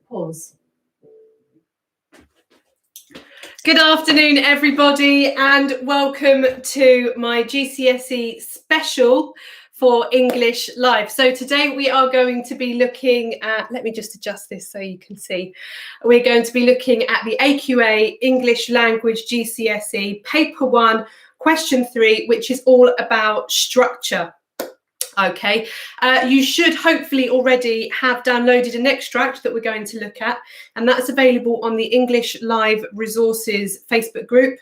Pause. Good afternoon, everybody, and welcome to my GCSE special for English Live. So today we are going to be looking at, let me just adjust this so you can see. We're going to be looking at the AQA English Language GCSE Paper 1, Question 3, which is all about structure. Okay, you should hopefully already have downloaded an extract that we're going to look at, and that's available on the English Live Resources Facebook group,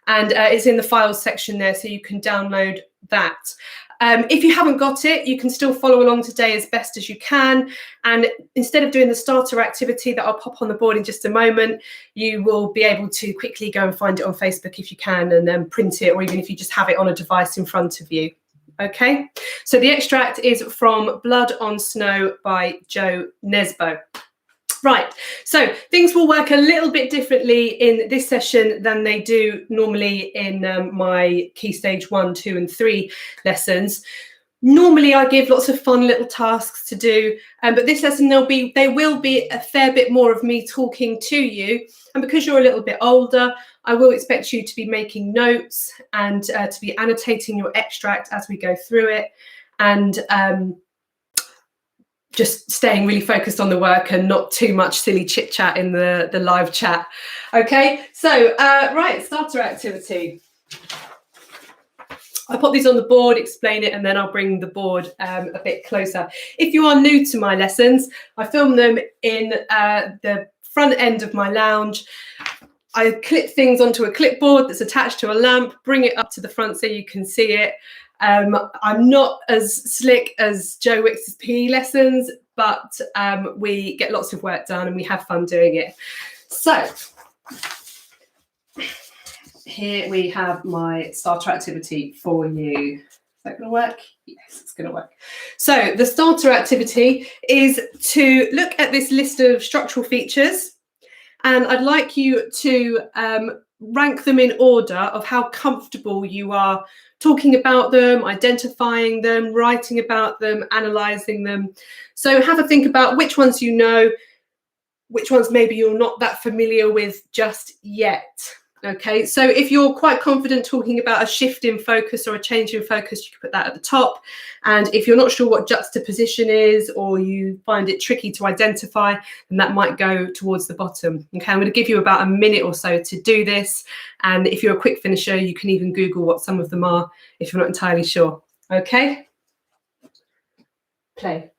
and it's in the files section there, so you can download that. If you haven't got it, you can still follow along today as best as you can, and instead of doing the starter activity that I'll pop on the board in just a moment, you will be able to quickly go and find it on Facebook if you can, and then print it, or even if you just have it on a device in front of you. Okay, so the extract is from Blood on Snow by Joe Nesbo. Right, so things will work a little bit differently in this session than they do normally in my Key Stage 1, 2 and 3 lessons. Normally I give lots of fun little tasks to do, but this lesson there will be a fair bit more of me talking to you, and because you're a little bit older, I will expect you to be making notes and to be annotating your extract as we go through it, and just staying really focused on the work and not too much silly chit chat in the live chat. Okay, so right, starter activity. I'll put these on the board, explain it, and then I'll bring the board a bit closer. If you are new to my lessons, I film them in the front end of my lounge. I clip things onto a clipboard that's attached to a lamp, bring it up to the front so you can see it. I'm not as slick as Joe Wicks's PE lessons, but we get lots of work done and we have fun doing it. So here we have my starter activity for you. Is that going to work? Yes, it's going to work. So the starter activity is to look at this list of structural features, and I'd like you to rank them in order of how comfortable you are talking about them, identifying them, writing about them, analysing them. So have a think about which ones you know, which ones maybe you're not that familiar with just yet. Okay, so if you're quite confident talking about a shift in focus or a change in focus, you can put that at the top. And if you're not sure what juxtaposition is, or you find it tricky to identify, then that might go towards the bottom. Okay, I'm going to give you about a minute or so to do this. And if you're a quick finisher, you can even Google what some of them are if you're not entirely sure. Okay, play.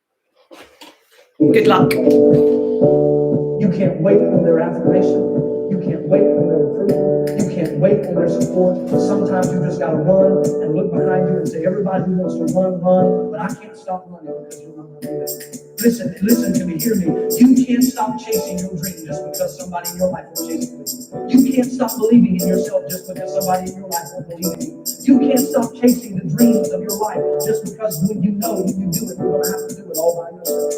Good luck. You can't wait on their affirmation. You can't wait on their approval. You can't wait on their support. Sometimes you just got to run and look behind you and say, everybody who wants to run, run. But I can't stop running because you're not going to do that. Listen to me, hear me. You can't stop chasing your dream just because somebody in your life is chasing with you. You can't stop believing in yourself just because somebody in your life will believe in you. You can't stop chasing the dreams of your life just because when you know when you do it, you're going to have to do it all by yourself.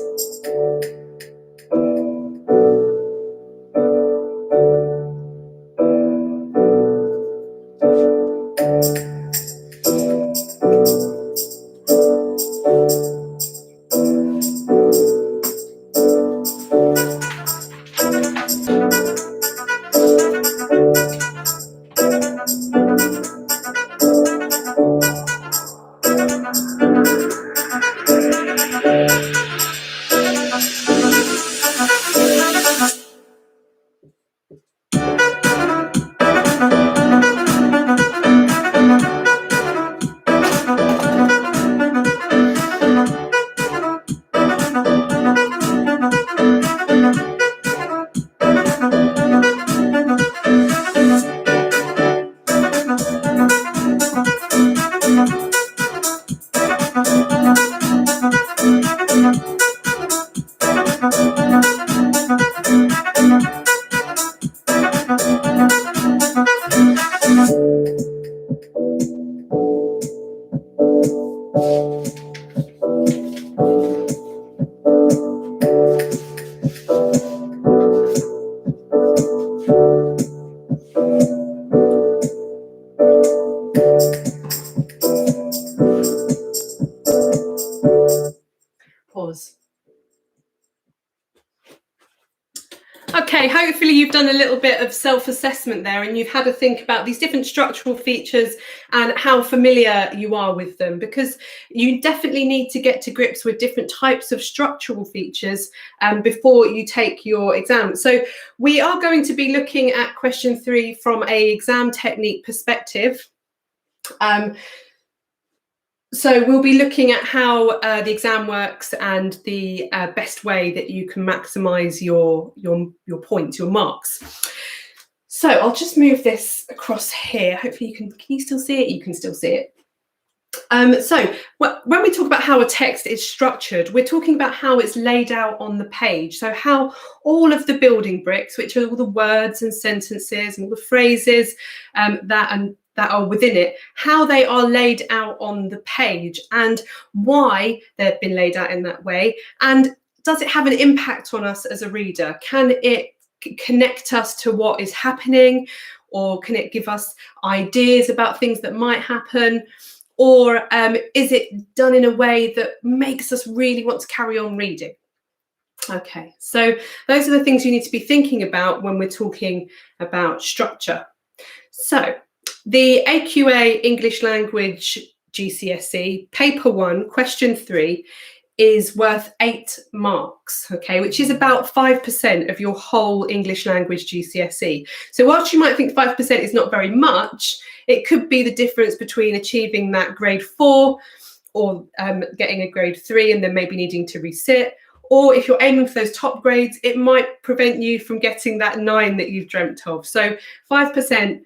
Pause. Okay, hopefully you've done a little bit of self-assessment there and you've had to think about these different structural features and how familiar you are with them, because you definitely need to get to grips with different types of structural features before you take your exam. So we are going to be looking at question 3 from an exam technique perspective. So we'll be looking at how the exam works and the best way that you can maximise your points, your marks. So I'll just move this across here. Hopefully can you still see it? You can still see it. So when we talk about how a text is structured, we're talking about how it's laid out on the page. So how all of the building bricks, which are all the words and sentences and all the phrases that are within it, how they are laid out on the page and why they've been laid out in that way. And does it have an impact on us as a reader? Can it connect us to what is happening, or can it give us ideas about things that might happen? Or is it done in a way that makes us really want to carry on reading? Okay, so those are the things you need to be thinking about when we're talking about structure. So the AQA English Language GCSE, paper 1, question 3, is worth 8 marks, okay, which is about 5% of your whole English language GCSE. So whilst you might think 5% is not very much, it could be the difference between achieving that grade 4 or getting a grade 3 and then maybe needing to resit. Or if you're aiming for those top grades, it might prevent you from getting that 9 that you've dreamt of. So 5%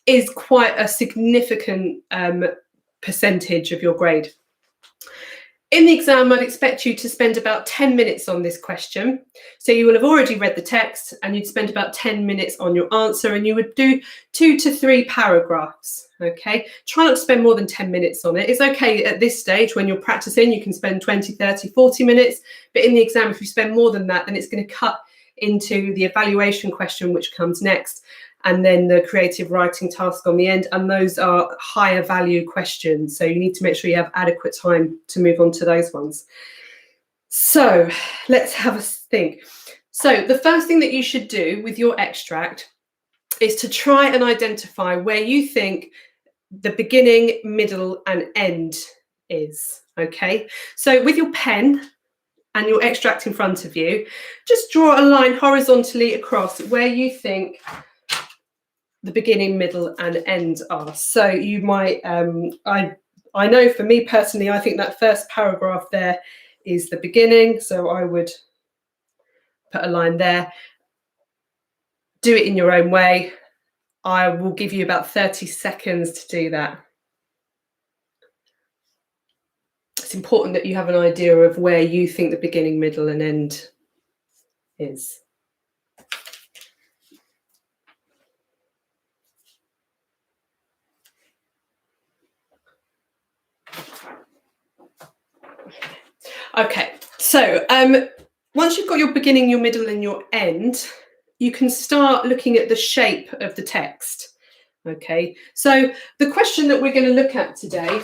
is quite a significant percentage of your grade. In the exam, I'd expect you to spend about 10 minutes on this question. So you will have already read the text and you'd spend about 10 minutes on your answer, and you would do 2 to 3 paragraphs, okay? Try not to spend more than 10 minutes on it. It's okay at this stage when you're practicing, you can spend 20, 30, 40 minutes, but in the exam, if you spend more than that, then it's going to cut into the evaluation question, which comes next, and then the creative writing task on the end, and those are higher value questions. So you need to make sure you have adequate time to move on to those ones. So let's have a think. So the first thing that you should do with your extract is to try and identify where you think the beginning, middle, and end is, okay? So with your pen and your extract in front of you, just draw a line horizontally across where you think the beginning, middle, and end are. So you might, I know for me personally, I think that first paragraph there is the beginning. So I would put a line there. Do it in your own way. I will give you about 30 seconds to do that. it's important that you have an idea of where you think the beginning, middle and end is. Okay, so once you've got your beginning, your middle and your end, you can start looking at the shape of the text. Okay, so the question that we're going to look at today,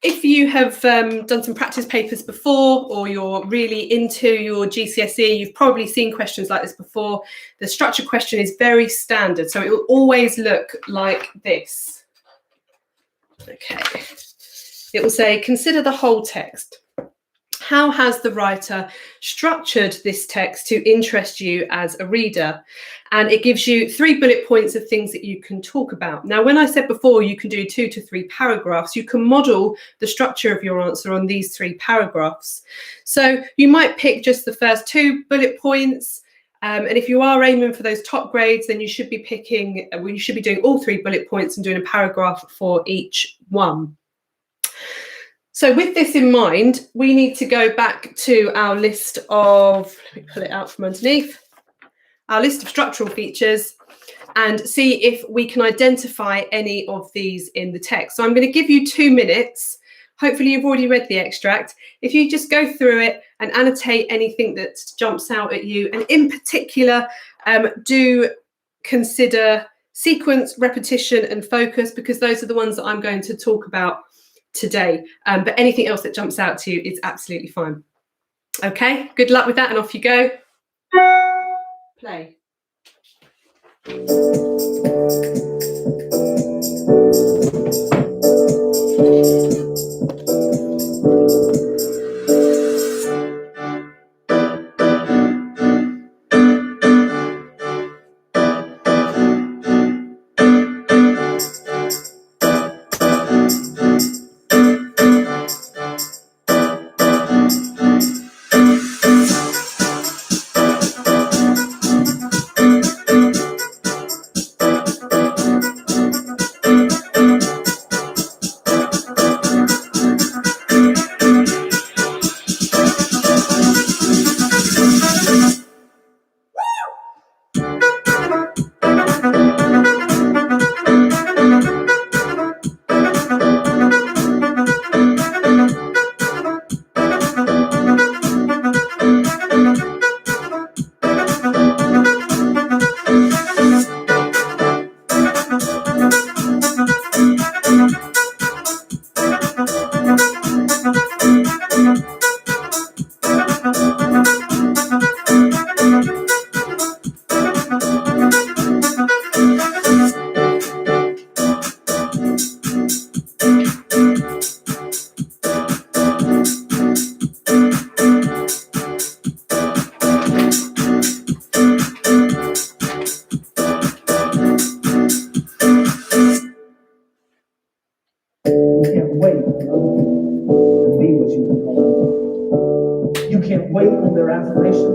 if you have done some practice papers before, or you're really into your GCSE, you've probably seen questions like this before. The structure question is very standard, so it will always look like this. Okay, it will say, consider the whole text. How has the writer structured this text to interest you as a reader? And it gives you 3 bullet points of things that you can talk about. Now, when I said before you can do 2 to 3 paragraphs, you can model the structure of your answer on these 3 paragraphs. So you might pick just the first 2 bullet points. And if you are aiming for those top grades, then you should be doing all 3 bullet points and doing a paragraph for each one. So with this in mind, we need to go back to our list of, let me pull it out from underneath, our list of structural features and see if we can identify any of these in the text. So I'm going to give you 2 minutes. Hopefully you've already read the extract. If you just go through it and annotate anything that jumps out at you, and in particular, do consider sequence, repetition and focus, because those are the ones that I'm going to talk about today, but anything else that jumps out to you is absolutely fine. Okay, good luck with that and off you go. Play. wait on their affirmation.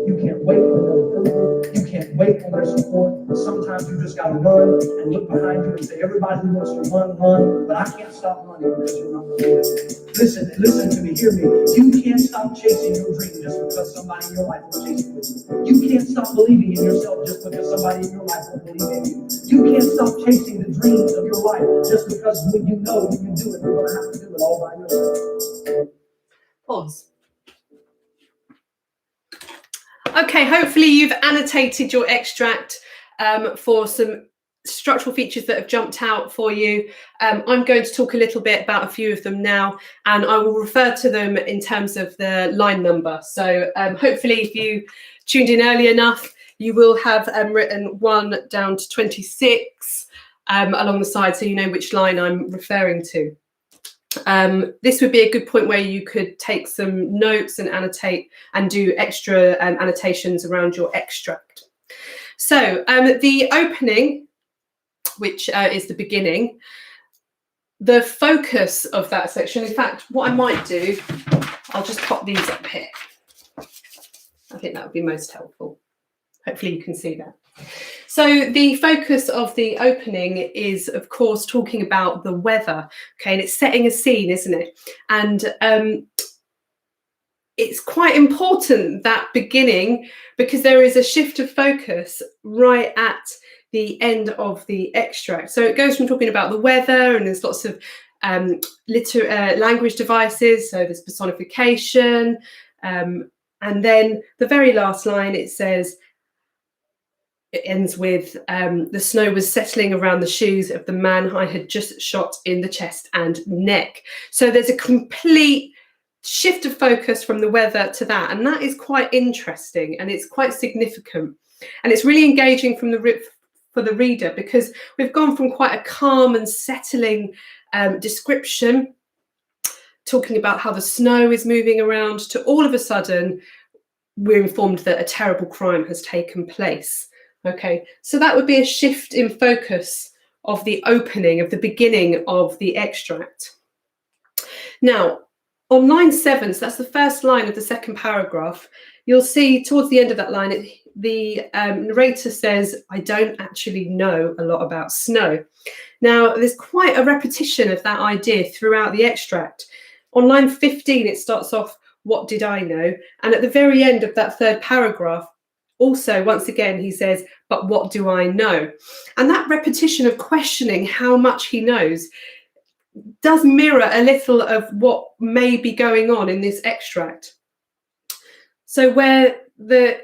You can't wait on their approval. You can't wait on their support. Sometimes you just gotta run and look behind you and say, everybody who wants to run, but I can't stop running because you're not running. Listen to me, hear me. You can't stop chasing your dream just because somebody in your life will chase it with you. You can't stop believing in yourself just because somebody in your life will believe in you. You can't stop chasing the dreams of your life just because when you know when you do it, you're gonna have to do it all by yourself. Pause. Okay, hopefully you've annotated your extract for some structural features that have jumped out for you. I'm going to talk a little bit about a few of them now, and I will refer to them in terms of the line number. So hopefully if you tuned in early enough, you will have written 1 down to 26 along the side, so you know which line I'm referring to. This would be a good point where you could take some notes and annotate and do extra annotations around your extract. So the opening, which is the beginning, the focus of that section, in fact, what I might do, I'll just pop these up here. I think that would be most helpful. Hopefully you can see that. So the focus of the opening is, of course, talking about the weather, okay, and it's setting a scene, isn't it? And it's quite important, that beginning, because there is a shift of focus right at the end of the extract. So it goes from talking about the weather, and there's lots of language devices, so there's personification, and then the very last line, it says, it ends with, the snow was settling around the shoes of the man I had just shot in the chest and neck. So there's a complete shift of focus from the weather to that, and that is quite interesting, and it's quite significant, and it's really engaging for the reader, because we've gone from quite a calm and settling description, talking about how the snow is moving around, to all of a sudden we're informed that a terrible crime has taken place. Okay, so that would be a shift in focus of the opening, of the beginning of the extract. Now, on line 7, so that's the first line of the second paragraph, you'll see towards the end of that line, the narrator says, I don't actually know a lot about snow. Now, there's quite a repetition of that idea throughout the extract. On line 15, it starts off, what did I know? And at the very end of that third paragraph, also, once again, he says, but what do I know? And that repetition of questioning how much he knows does mirror a little of what may be going on in this extract. So where the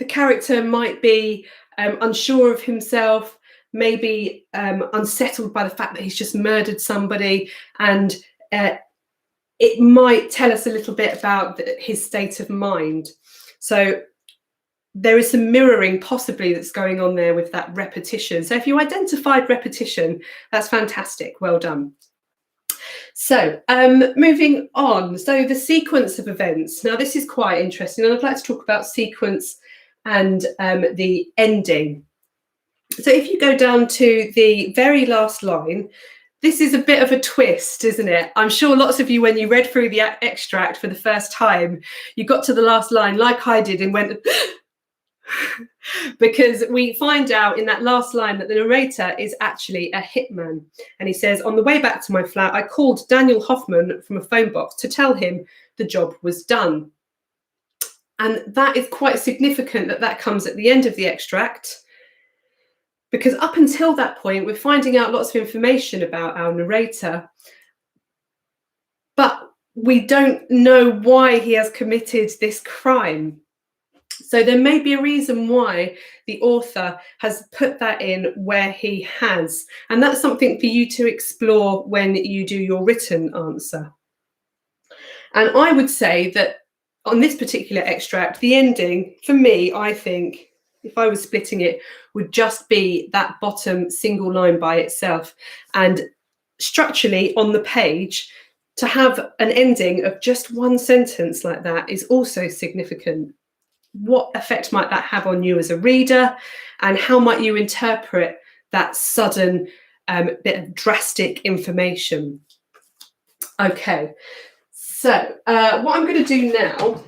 character might be unsure of himself, maybe unsettled by the fact that he's just murdered somebody, and it might tell us a little bit about his state of mind. So there is some mirroring possibly that's going on there with that repetition. So if you identified repetition, that's fantastic. Well done. So moving on. So the sequence of events. Now this is quite interesting, and I'd like to talk about sequence and the ending. So if you go down to the very last line, this is a bit of a twist, isn't it? I'm sure lots of you, when you read through the extract for the first time, you got to the last line like I did and went, because we find out in that last line that the narrator is actually a hitman. And he says, on the way back to my flat, I called Daniel Hoffman from a phone box to tell him the job was done. And that is quite significant that that comes at the end of the extract, because up until that point, we're finding out lots of information about our narrator, but we don't know why he has committed this crime. So there may be a reason why the author has put that in where he has, and that's something for you to explore when you do your written answer. And I would say that on this particular extract, the ending, for me, I think, if I was splitting it, would just be that bottom single line by itself. And structurally on the page, to have an ending of just one sentence like that is also significant. What effect might that have on you as a reader, and how might you interpret that sudden bit of drastic information? Okay, so what I'm going to do now,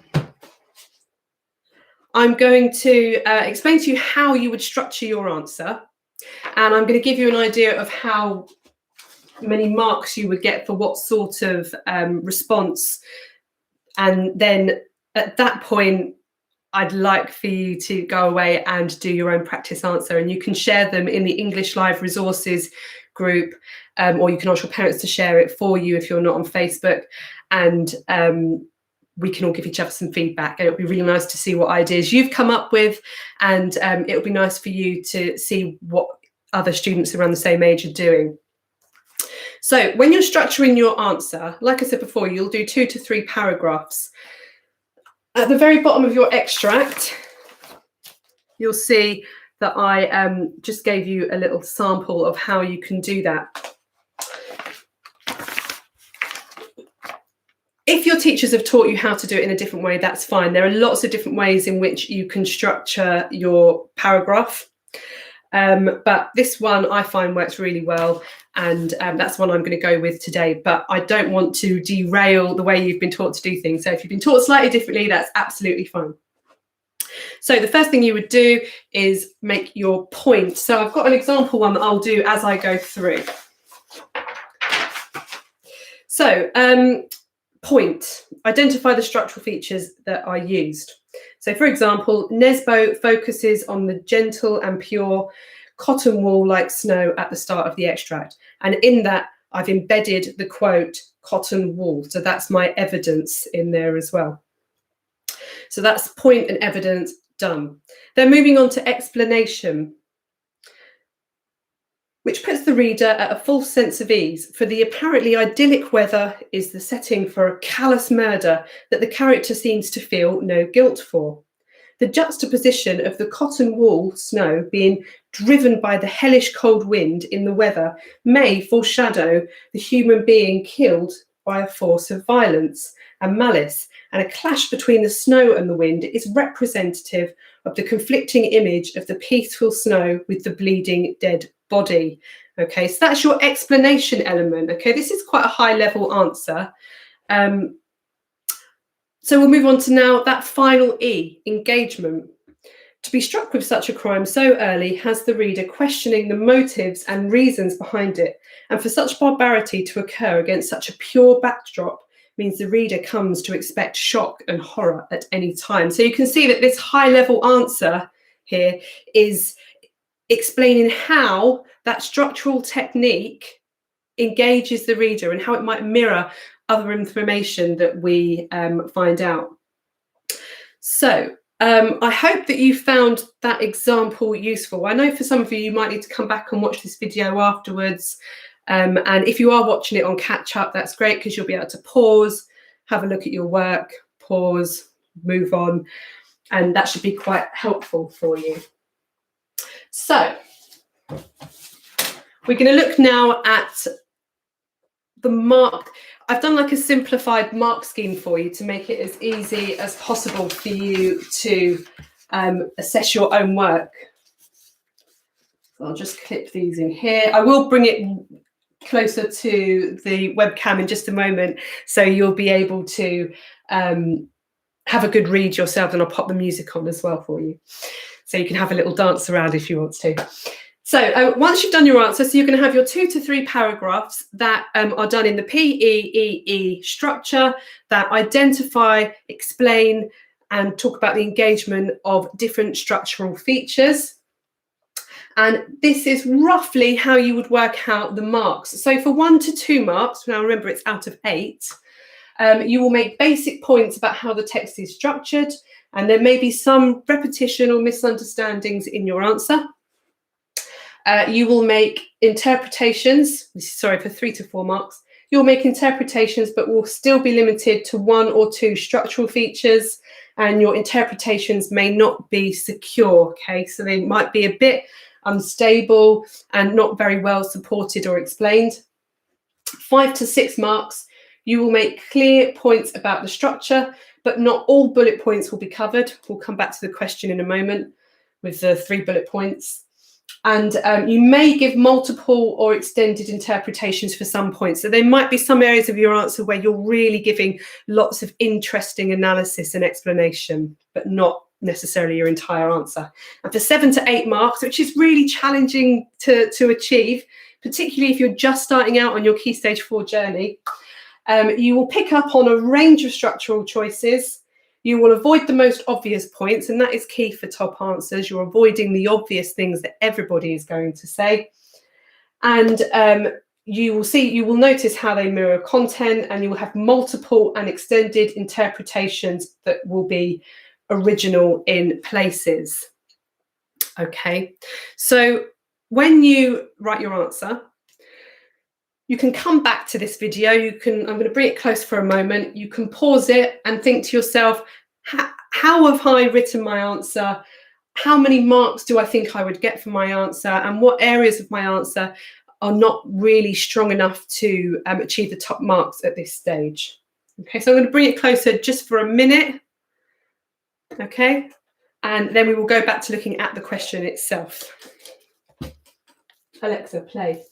I'm going to explain to you how you would structure your answer, and I'm going to give you an idea of how many marks you would get for what sort of response. And then at that point, I'd like for you to go away and do your own practice answer, and you can share them in the English Live Resources group, or you can ask your parents to share it for you if you're not on Facebook, and we can all give each other some feedback. And it'll be really nice to see what ideas you've come up with, and it'll be nice for you to see what other students around the same age are doing. So when you're structuring your answer, like I said before, you'll do 2 to 3 paragraphs. At the very bottom of your extract, you'll see that I just gave you a little sample of how you can do that. If your teachers have taught you how to do it in a different way, that's fine. There are lots of different ways in which you can structure your paragraph. But this one I find works really well, and that's one I'm going to go with today. But I don't want to derail the way you've been taught to do things. So if you've been taught slightly differently, that's absolutely fine. So the first thing you would do is make your point. So I've got an example one that I'll do as I go through. So point, identify the structural features that are used. So for example, Nesbo focuses on the gentle and pure cotton wool like snow at the start of the extract. And in that, I've embedded the quote, cotton wool. So that's my evidence in there as well. So that's point and evidence done. Then moving on to explanation, which puts the reader at a false sense of ease, for the apparently idyllic weather is the setting for a callous murder that the character seems to feel no guilt for. The juxtaposition of the cotton wool snow being driven by the hellish cold wind in the weather may foreshadow the human being killed by a force of violence and malice, and a clash between the snow and the wind is representative of the conflicting image of the peaceful snow with the bleeding dead body. Okay, so that's your explanation element. Okay, this is quite a high level answer. So we'll move on to now that final E, engagement. To be struck with such a crime so early has the reader questioning the motives and reasons behind it, and for such barbarity to occur against such a pure backdrop means the reader comes to expect shock and horror at any time. So you can see that this high level answer here is explaining how that structural technique engages the reader and how it might mirror other information that we find out. So I hope that you found that example useful. I know for some of you, you might need to come back and watch this video afterwards. And if you are watching it on catch up, that's great, because you'll be able to pause, have a look at your work, pause, move on, and that should be quite helpful for you. So we're going to look now at the mark. I've done like a simplified mark scheme for you to make it as easy as possible for you to assess your own work. So I'll just clip these in here. I will bring it closer to the webcam in just a moment, so you'll be able to have a good read yourself, and I'll pop the music on as well for you, so you can have a little dance around if you want to. So once you've done your answer, so you're going to have your 2 to 3 paragraphs that are done in the PEEE structure that identify, explain, and talk about the engagement of different structural features. And this is roughly how you would work out the marks. So for 1 to 2 marks, now remember it's out of 8, you will make basic points about how the text is structured, and there may be some repetition or misunderstandings in your answer. You will make interpretations, sorry, for 3 to 4 marks. You'll make interpretations, but will still be limited to 1 or 2 structural features, and your interpretations may not be secure, okay? So they might be a bit unstable and not very well supported or explained. 5 to 6 marks, you will make clear points about the structure, but not all bullet points will be covered. We'll come back to the question in a moment with the 3 bullet points. And you may give multiple or extended interpretations for some points. So there might be some areas of your answer where you're really giving lots of interesting analysis and explanation, but not necessarily your entire answer. And for 7 to 8 marks, which is really challenging to achieve, particularly if you're just starting out on your Key Stage 4 journey, you will pick up on a range of structural choices. You will avoid the most obvious points, and that is key for top answers. You're avoiding the obvious things that everybody is going to say. And you will notice how they mirror content, and you will have multiple and extended interpretations that will be original in places. Okay, so when you write your answer, you can come back to this video. I'm going to bring it close for a moment. You can pause it and think to yourself, how have I written my answer? How many marks do I think I would get for my answer? And what areas of my answer are not really strong enough to achieve the top marks at this stage? Okay, so I'm going to bring it closer just for a minute. Okay, and then we will go back to looking at the question itself. Alexa, play.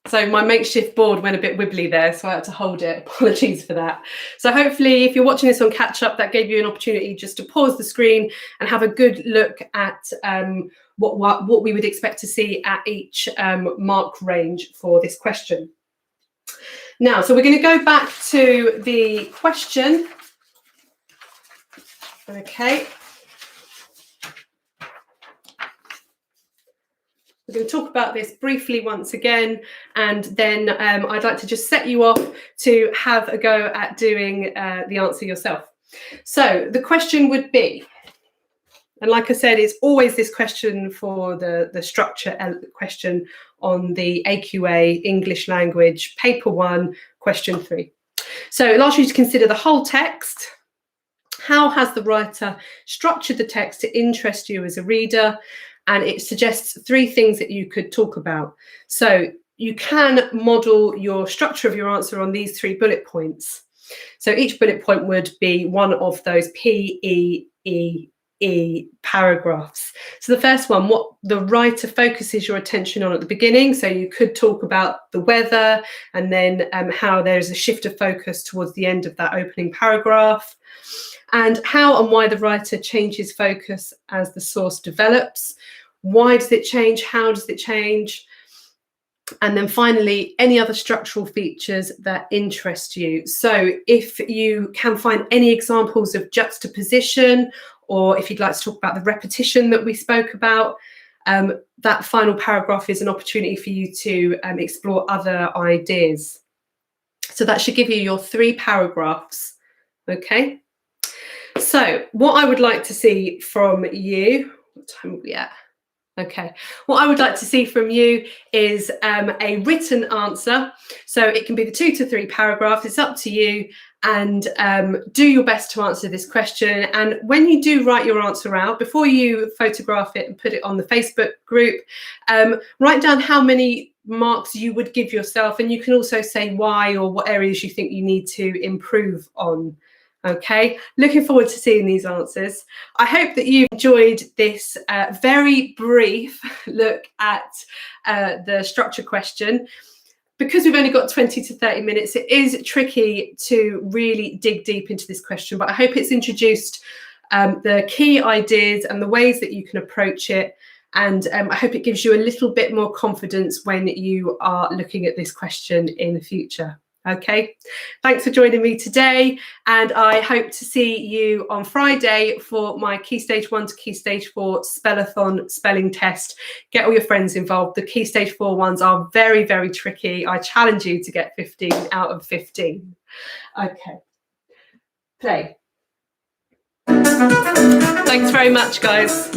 So my makeshift board went a bit wibbly there, so I had to hold it. Apologies for that. So hopefully if you're watching this on catch up, that gave you an opportunity just to pause the screen and have a good look at what we would expect to see at each mark range for this question. Now, so we're going to go back to the question. Okay. We're going to talk about this briefly once again, and then I'd like to just set you off to have a go at doing the answer yourself. So the question would be, and like I said, it's always this question for the structure question on the AQA English Language Paper 1, question 3. So it asks you to consider the whole text. How has the writer structured the text to interest you as a reader? And it suggests 3 things that you could talk about. So you can model your structure of your answer on these 3 bullet points. So each bullet point would be one of those PEEE paragraphs. So the first one, what the writer focuses your attention on at the beginning. So you could talk about the weather, and then how there's a shift of focus towards the end of that opening paragraph, and how and why the writer changes focus as the source develops. Why does it change? How does it change? And then finally, any other structural features that interest you. So if you can find any examples of juxtaposition, or if you'd like to talk about the repetition that we spoke about, that final paragraph is an opportunity for you to explore other ideas. So that should give you your 3 paragraphs. Okay. So what I would like to see from you, what time are we at? Okay, what I would like to see from you is a written answer. So it can be the 2 to 3 paragraphs, it's up to you, and do your best to answer this question. And when you do write your answer out, before you photograph it and put it on the Facebook group, write down how many marks you would give yourself, and you can also say why or what areas you think you need to improve on. Okay, looking forward to seeing these answers. I hope that you've enjoyed this very brief look at the structure question. Because we've only got 20 to 30 minutes, it is tricky to really dig deep into this question, but I hope it's introduced the key ideas and the ways that you can approach it. And I hope it gives you a little bit more confidence when you are looking at this question in the future. Okay, thanks for joining me today, and I hope to see you on Friday for my Key Stage 1 to Key Stage 4 Spellathon spelling test. Get all your friends involved. The Key Stage 4 ones are very, very tricky. I challenge you to get 15 out of 15. Okay, play. Thanks very much, guys.